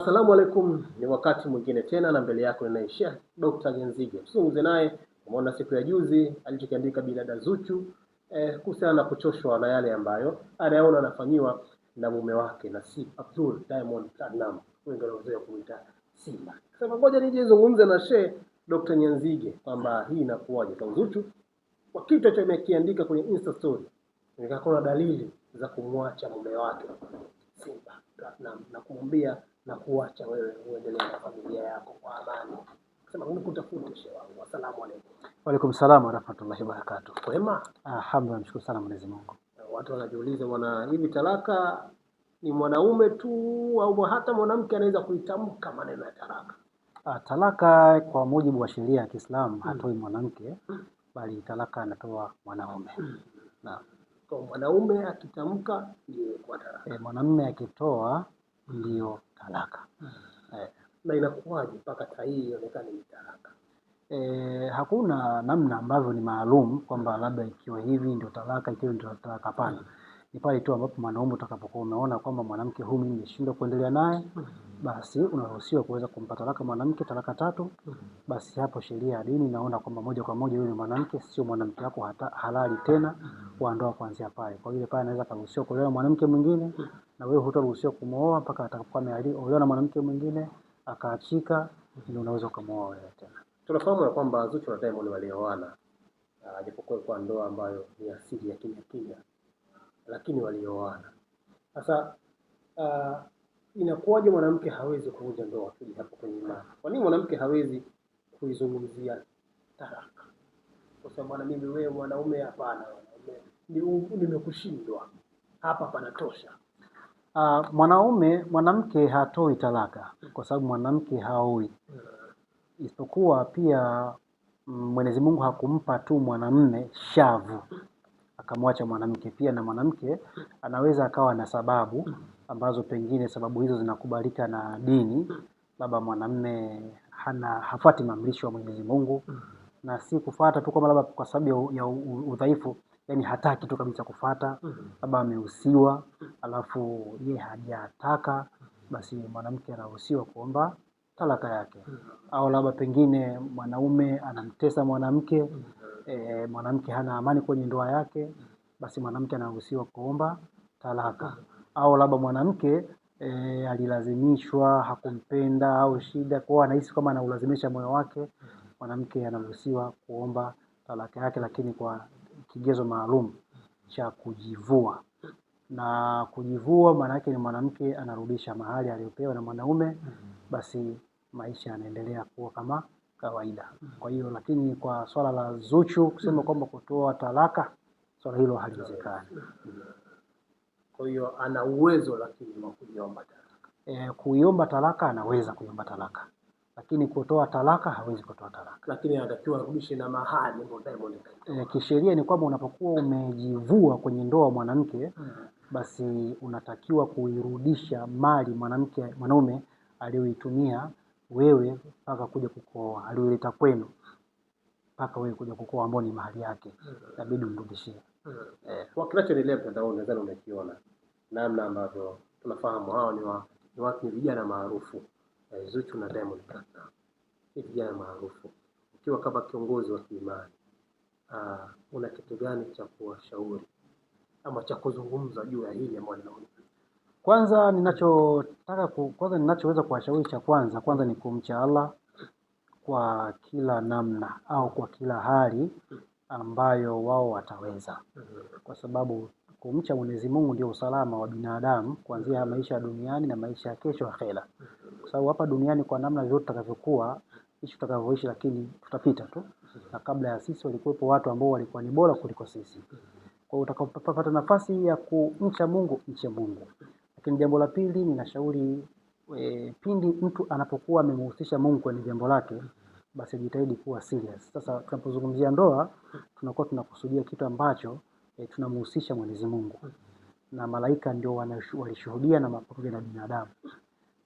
Asalamu alaikum, ni wakati mwingine tena na mbele yako ninaishia Dr. Genzige. Tuzungumze naye. Umeona siku ya juzi alichokiandika Bidada Zuchu kuhusiana na kuchoshwa na yale ambayo anaona anafanyiwa na mume wake na si Abdul Diamond Platnumz. Wengi wanazoea kumuita Simba. Sasa ngoja nije nizungumze na Sheikh Dr. Genzige kwamba hii inakuwaje kwa Zuchu kwa kitu alichokiandika kwenye Insta story. Nikaona dalili za kumwacha mume wake Simba Platnumz na kumwambia na kuacha wewe uendelee na familia yako kwa amani. Sema unikutafute shehe wangu. Asalamu alaykum. Wa alaykum salaam wa rahmatullahi wa barakatuh. Kwema? Alhamdulillah, mshukuru sana Mwenyezi Mungu. Watu wanajiuliza bwana, hivi talaka ni mwanaume tu au hata mwanamke anaweza kuitamka maneno ya talaka? Talaka kwa mujibu wa sheria ya Kiislamu hatoi mwanamke bali talaka anatoa mwanaume. Na kwa mwanaume akitamka ndio kwa talaka. Mwanamume akitoa ndio talaka. Na inakuwaje mpaka sahihi ionekane ni talaka? Hakuna namna ambavyo ni maalum kwamba labda ikiwa hivi ndio talaka, ikiwa ndio talaka. Hapana. Ni pale tu ambapo mwanaume utakapokuwa umeona kwamba mwanamke huyu mimi nimeshindwa kuendelea naye, basi unaruhusiwa kuweza kumpa talaka mwanamke, talaka 3. Basi hapo sheria ya dini inaona kwamba moja kwa moja yule mwanamke sio mwanamke wako halali tena wa ndoa kuanzia pale. Kwa hiyo pale anaweza kuruhusiwa kuolewa mwanamke mwingine na wewe hutaruhusiwa kumuoa mpaka atakapokuwa ameolewa na mwanamke mwingine akaachika, ndio unaweza kumuoa wewe tena. Tunafahamu kwamba Zuchu na Diamond walioana japokuwa kwa ndoa ambayo ni asili ya kimya, lakini walioana. Sasa inakuwaje mwanamke hawezi kuvunja ndoa hili hapo kwenye imani? Kwa nini mwanamke hawezi kuizungumzia talaka? Kwa sababu bwana, mimi wewe mwanaume hapana, nimekushindwa. Hapa panatosha. Mwanamke hatoi talaka kwa sababu mwanamke haoi. Isipokuwa pia Mwenyezi Mungu hakumpa tu mwanamume shavu akamwacha mwanamke, pia na mwanamke anaweza akawa na sababu ambazo pengine sababu hizo zinakubalika na dini. Labda mwanamume hafuati maamrisho ya Mwenyezi Mungu, na si kufuata tu kama labda kwa sababu ya udhaifu, yani hataki tu kabisa kufuata, labda amehusiwa alafu yeye hajataka, basi mwanamke anaruhusiwa kuomba talaka yake. Au labda pengine mwanaume anamtesa mwanamke, mwanamke hana amani kwenye ndoa yake, basi mwanamke anaruhusiwa kuomba talaka. Au labda mwanamke alilazimishwa, hakumpenda au shida, kwa anahisi kama anaulazimisha moyo wake, mwanamke anaruhusiwa kuomba talaka yake, lakini kwa kigezo maalum cha kujivua. Na kujivua maana yake ni mwanamke anarudisha mahali aliyopewa na mwanaume, basi maisha yanaendelea kuwa kama kawaida. Kwa hiyo lakini kwa swala la Zuchu kusema kwamba kutoa talaka, swala hilo haliwezekani. Kwa hiyo ana uwezo lakini wa kuiomba talaka. Kuiomba talaka anaweza kuiomba talaka, lakini kutoa talaka hawezi kutoa talaka. Lakini anatakiwa arudishe na mahali ndio Diamond. Kisheria ni kwamba unapokuwa umejivua kwenye ndoa mwanamke, basi unatakiwa kuirudisha mali mwanaume aliyoitumia wewe mpaka kuja kukuoa, aliyoleta kwenu mpaka wewe kuja kukuoa, ambao ni mahali yake, inabidi umrudishie. Kwa kinachoendelea mtandaoni nadhani unakiona namna ambavyo tunafahamu hao ni watu vijana maarufu, Zuchu na Diamond Platnumz. Ni vijana maarufu. Ukiwa kama kiongozi wa kiimani, una kitu gani cha kuwashauri ama cha kuzungumza juu ya hili ambalo linaona? Kwanza ninachoweza kuwashauri cha kwanza ni kumcha Allah kwa kila namna au kwa kila hali ambayo wao wataweza. Kwa sababu kumcha Mwenyezi Mungu ndio usalama wa binadamu kuanzia maisha ya duniani na maisha ya kesho akhera. Kwa sababu hapa duniani kwa namna zote tutakavyokuwa, hicho tutakavyoishi, lakini tutapita tu. Na kabla ya sisi walikuwepo watu ambao walikuwa ni bora kuliko sisi. Kwa hiyo utakapopata nafasi ya kumcha Mungu, mche Mungu. Lakini jambo la pili ninashauri, pindi mtu anapokuwa amemhusisha Mungu kwenye jambo lake, basi jitahidi kuwa serious. Sasa tunapozungumzia ndoa, tunakuwa tunakusudia kitu ambacho tunamhusisha Mwenyezi Mungu. Na malaika ndio walishuhudia na pamoja na binadamu.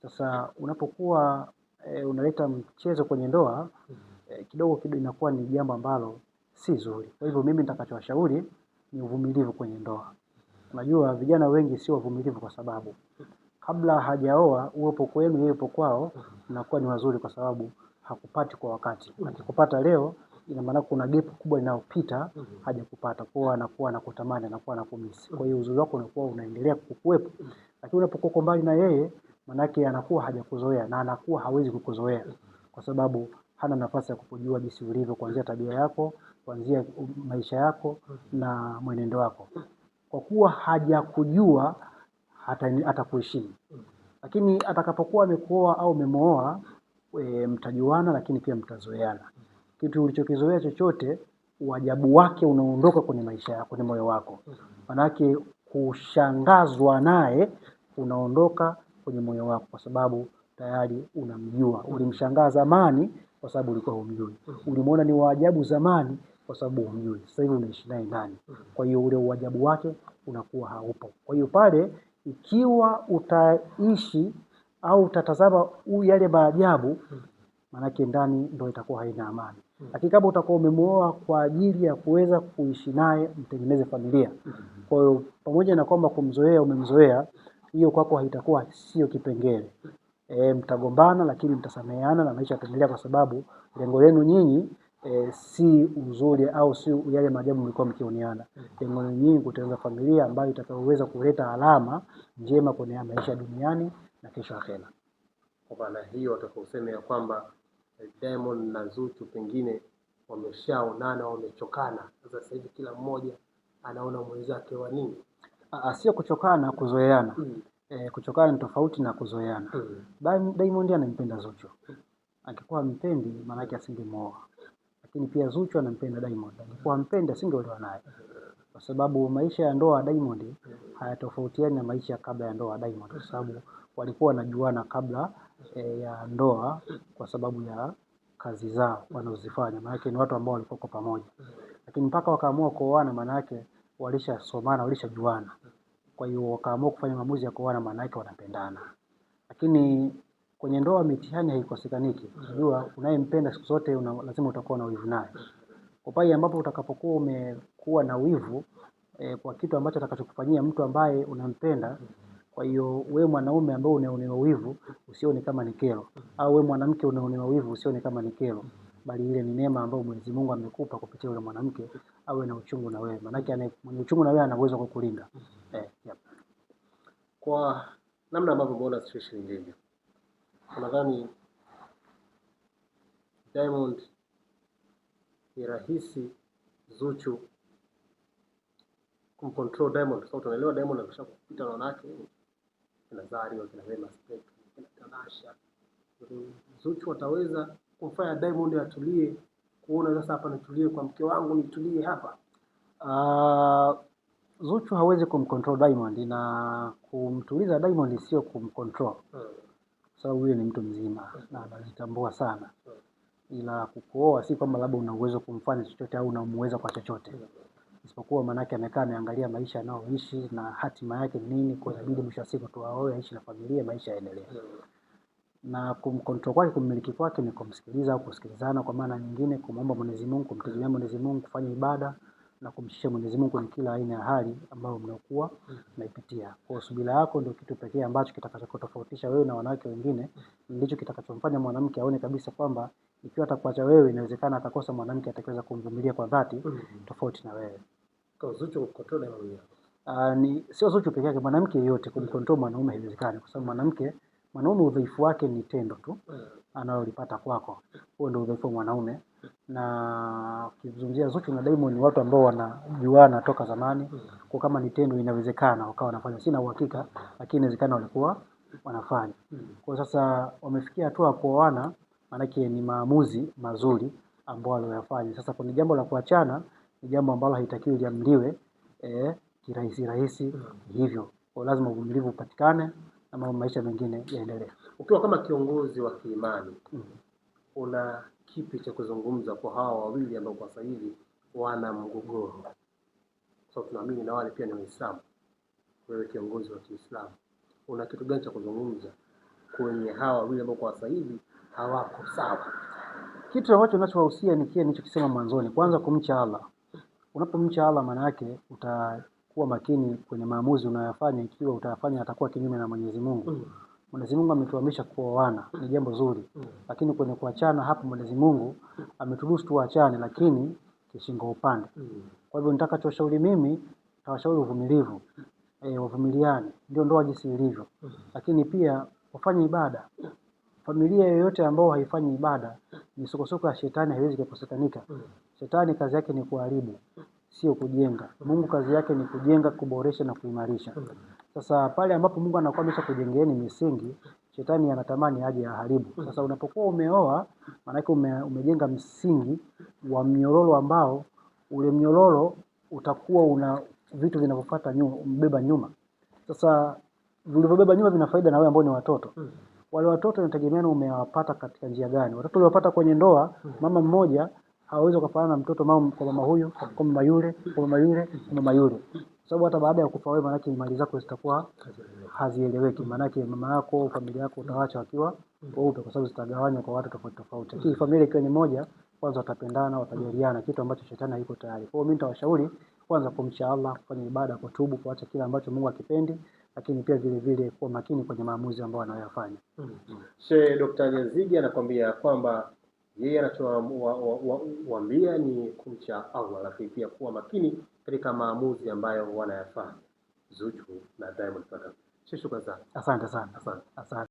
Sasa unapokuwa unaleta mchezo kwenye ndoa, kidogo inakuwa ni jambo ambalo si zuri. Kwa hivyo mimi nitakachowashauri ni uvumilivu kwenye ndoa. Unajua vijana wengi sio wavumilivu kwa sababu kabla hajaoa, uwepo kwenu yeye yupo kwao, inakuwa ni wazuri kwa sababu hakupati kwa wakati. Akikupata leo, ina maana kuna gap kubwa inayopita hajakupata, kwa anakuwa anakutamani, anakuwa anakumisi. Kwa hiyo uzuri wako unakuwa unaendelea kukuwepo. Lakini unapokuwa mbali na yeye, manake anakuwa hajakuzoea na anakuwa hawezi kukuzoea kwa sababu hana nafasi ya kukujua jinsi ulivyo, kuanzia tabia yako, kuanzia maisha yako na mwenendo wako. Kwa kuwa hajakujua hatakuheshimu. Lakini atakapokuwa amekuoa au umemooa, mtajuana, lakini pia mtazoeana. Kitu ulichokizoea chochote, uajabu wake unaondoka kwenye maisha yako, kwenye moyo wako. Manake kushangazwa naye unaondoka kwenye moyo wako kwa sababu tayari unamjua. Ulimshangaa zamani kwa sababu ulikuwa humjui. Ulimuona ni waajabu zamani kwa sababu humjui. Sasa hivi unaishi naye ndani. Kwa hiyo ule uajabu wake unakuwa haupo. Kwa hiyo pale ikiwa utaishi au utatazama yale maajabu, manake ndani ndio itakuwa haina amani. Lakini kama utakuwa umemuoa kwa ajili ya kuweza kuishi naye, mtengeneze familia. Kwa hiyo pamoja na kwamba kumzoea umemzoea, hiyo kwako haitakuwa sio kipengele. Mtagombana lakini mtasameheana na maisha yataendelea kwa sababu lengo lenu nyinyi si uzuri au si yale maajabu mlikuwa mkioneana. Lengo lenu nyinyi kutengeneza familia ambayo itakayoweza kuleta alama njema kwenye maisha duniani na kesho akhera. Kwa maana hiyo watakaosema ya kwamba Diamond na Zuchu pengine wameshaonana, wamechokana. Sasa hivi kila mmoja anaona mwenzake wa nini? Sio kuchokana, kuzoeana. Kuchokana ni tofauti na kuzoeana. Diamond anampenda Zuchu. Angekuwa hampendi maana yake asingemuoa. Lakini pia Zuchu anampenda Diamond. Angekuwa hampendi asingeolewa naye. Kwa sababu maisha ya ndoa Diamond hayatofautiani na maisha kabla ya ndoa Diamond, kwa sababu walikuwa wanajuana kabla ya ndoa kwa sababu ya kazi zao wanazozifanya. Maana yake ni watu ambao walikuwa kwa pamoja. Lakini mpaka wakaamua kuoana maana yake walishasomana, walishajuana. Kwa hiyo wakaamua kufanya maamuzi ya kuoana, maana yake wanapendana. Lakini kwenye ndoa mitihani haikosekaniki. Unajua unayempenda siku zote lazima utakuwa na wivu naye. Kwa pale ambapo utakapokuwa umekuwa na wivu kwa kitu ambacho atakachokufanyia mtu ambaye unampenda, kwa hiyo wewe mwanaume ambaye unaonewa wivu usione kama ni kero, au wewe mwanamke unaonewa wivu usione kama ni kero, bali ile ni neema ambayo Mwenyezi Mungu amekupa kupitia yule mwanamke awe na uchungu na wewe. Maana yake mwenye uchungu na wewe ana uwezo wa kukulinda. Kwa namna ambavyo umeona situation ilivyo, unadhani Diamond ni rahisi Zuchu kumcontrol Diamond? Kwa sababu tunaelewa Diamond ameshakupita na wanawake kina Zari, kina Wema Sepetu, kina Tanasha. Zuchu ataweza kumfanya Diamond atulie, kuona sasa hapa nitulie kwa mke wangu, nitulie hapa? Zuchu hawezi kumcontrol Diamond, na kumtuliza Diamond sio kumcontrol. Sababu yeye ni mtu mzima na anajitambua sana. Ila kukuoa si kwamba labda una uwezo kumfanya chochote au unamuweza kwa chochote. Isipokuwa manake amekaa ameangalia maisha anayoishi na hatima yake nini, kwa inabidi mwisho wa siku tu aoe, aishi na familia, maisha yaendelee. Na kumcontrol kwake, kummiliki kwake ni kumsikiliza au kusikilizana, kwa maana nyingine kumwomba Mwenyezi Mungu, kumtegemea Mwenyezi Mungu, kufanya ibada na kumshia Mwenyezi Mungu kwenye kila aina ya hali ambayo mnakuwa mnaipitia. Kwa subira yako ndio kitu pekee ambacho kitakachotofautisha wewe na wanawake wengine. Ndicho kitakachomfanya mwanamke aone kabisa kwamba ikiwa atakuacha wewe, inawezekana atakosa mwanamke atakayeweza kumvumilia kwa dhati tofauti na wewe. Kwa Zuchu kumcontrol Diamond ni sio Zuchu pekee yake, mwanamke yeyote kumcontrol mwanaume haiwezekani, kwa sababu mwanaume udhaifu wake ni tendo tu analolipata kwako. Huo ndio udhaifu wa mwanaume. Na ukizungumzia Zuchu na Diamond ni watu ambao wanajuana toka zamani. Kwa kama ni tendo inawezekana wakawa wanafanya, sina uhakika, lakini inawezekana walikuwa wanafanya. Kwa sasa wamefikia hatua kuoana, maana yake ni maamuzi mazuri ambao waliyofanya. Sasa kwa jambo la kuachana ni jambo ambalo haitakiwi liamliwe kirahisi hivyo. Kwa lazima uvumilivu upatikane na maisha mengine yaendelee. Ukiwa kama kiongozi wa kiimani, una kipi cha kuzungumza kwa hawa wawili ambao kwa sasa hivi wana mgogoro? So tunaamini na wale pia ni Waislamu. Wewe kiongozi wa Kiislamu, una kitu gani cha kuzungumza kwenye hawa wawili ambao kwa sasa hivi hawako sawa? Kitu ambacho ninachowahusia ni kile nilichokisema mwanzoni, kwanza kumcha Allah. Unapomcha Allah maana yake kuwa makini kwenye maamuzi unayofanya, ikiwa utayafanya atakuwa kinyume na Mwenyezi Mungu. Mwenyezi Mungu ametuamrisha kuoana, ni jambo zuri. Lakini kwenye kuachana hapo Mwenyezi Mungu ameturuhusu tuachane, lakini kishingo upande. Kwa hivyo nitakachoshauri mimi, tawashauri uvumilivu. Wavumiliane, ndio ndoa jinsi ilivyo. Lakini pia wafanye ibada. Familia yoyote ambao haifanyi ibada, misokosoko ya shetani haiwezi kuposekanika. Shetani kazi yake ni kuharibu, sio kujenga. Mungu kazi yake ni kujenga, kuboresha na kuimarisha. Sasa pale ambapo Mungu anakuwa ameshakujengeeni misingi, shetani anatamani aje aharibu. Sasa unapokuwa umeoa, maana yake umejenga msingi wa mnyororo ambao ule mnyororo utakuwa una vitu vinavyofuata nyuma, mbeba nyuma. Sasa vilivyobeba nyuma vina faida na wewe ambao ni watoto. Wale watoto inategemeana umewapata katika njia gani. Watoto uliopata kwenye ndoa, mama mmoja hawezi kufanana na mtoto mama kwa mama huyo, kwa mama yule, kwa mama yule, kwa mama yule. Sababu hata baada ya kufa wewe, maana yake mali zako zitakuwa hazieleweki. Maana yake mama yako, familia yako utawaacha wakiwa weupe, kwa sababu zitagawanywa kwa watu tofauti tofauti. Lakini familia ikiwa ni moja, kwanza watapendana, watajaliana, kitu ambacho shetani hayuko tayari. Kwa hiyo mimi nitawashauri kwanza kumcha Allah, kufanya ibada, kutubu, kuacha kile ambacho Mungu hakipendi, lakini pia vile vile kuwa makini kwenye maamuzi ambayo anayofanya. Sheikh Dr. Genzige anakuambia kwamba yeye anachowaambia ni kumcha Allah, lakini pia kuwa makini katika maamuzi ambayo wanayafanya. Zuchu na Diamond Platnumz. Shukrani sana. Asante sana. Asante. Asante.